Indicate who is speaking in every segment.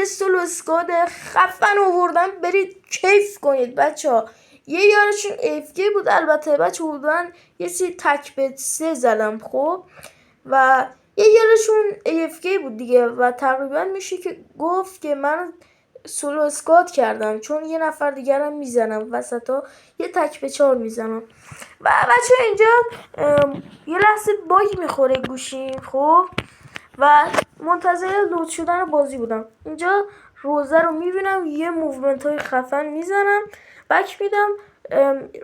Speaker 1: یه سولو اسکواد خفن آوردم، برید کیف کنید بچه ها. یه یارشون افکی بود البته بچه بودن، یه سی تک به 3 زدم خب، و یه یارشون افکی بود دیگه و تقریبا میشه که گفت که من سولو اسکواد کردم، چون یه نفر دیگرم میزنم وسطا، یه تک به 4 میزنم. و بچه اینجا یه لحظه باگ میخوره گوشیم خب، و منتظر لود شدن بازی بودم. اینجا روزه رو میبینم، یه موومنت های خفن میزنم، بک میدم.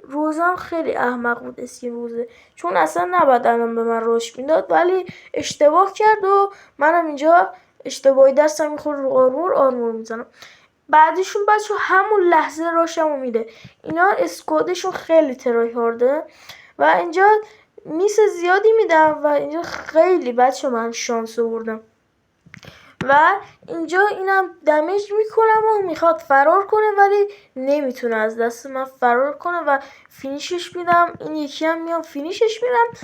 Speaker 1: روزم خیلی احمق بود اسکین روزه، چون اصلا نباید الان به من روش میداد، ولی اشتباه کرد و منم اینجا اشتباهی دستم میخوره رو آرمور میزنم. بعدیشون بچه همون لحظه راشمو میده. اینا اسکودشون خیلی ترای هارده و اینجا میس زیادی میدم و اینجا خیلی بچه من شانس آوردم. و اینجا اینم دمیج میکنم و میخواد فرار کنه ولی نمیتونه از دست من فرار کنه و فینیشش میدم. این یکی هم میام فینیشش میدم.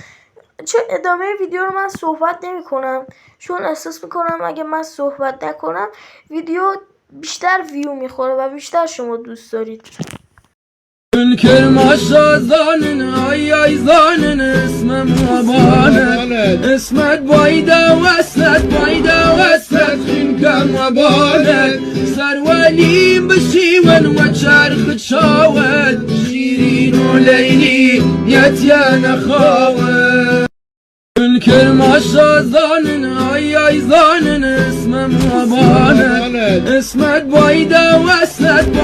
Speaker 1: چون ادامه ویدیو رو من صحبت نمی کنم، چون احساس میکنم اگه من صحبت نکنم ویدیو بیشتر ویو میخوره و بیشتر شما دوست دارید.
Speaker 2: الكلمة زانن اي زانن اسمه مبانه اسمت بايدة وسلت خين كان مبانه سرولي بشيون وشارخ تشاود شيرين وليلي يتيانا خاوه الكلمة زانن اي زانن اسمه مبانه اسمت بايدة وسلت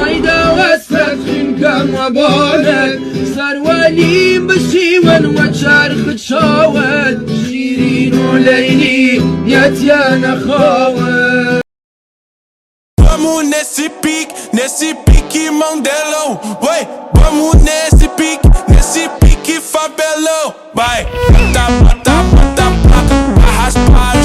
Speaker 2: خين كان مبانه سرولي بشيون وشارخ تشاود شيرين وليلي يتيانا خاوه
Speaker 3: Vamos nesse pique Mandelo, vai. Vamos nesse pique favelão, vai. Bota placa pra raspar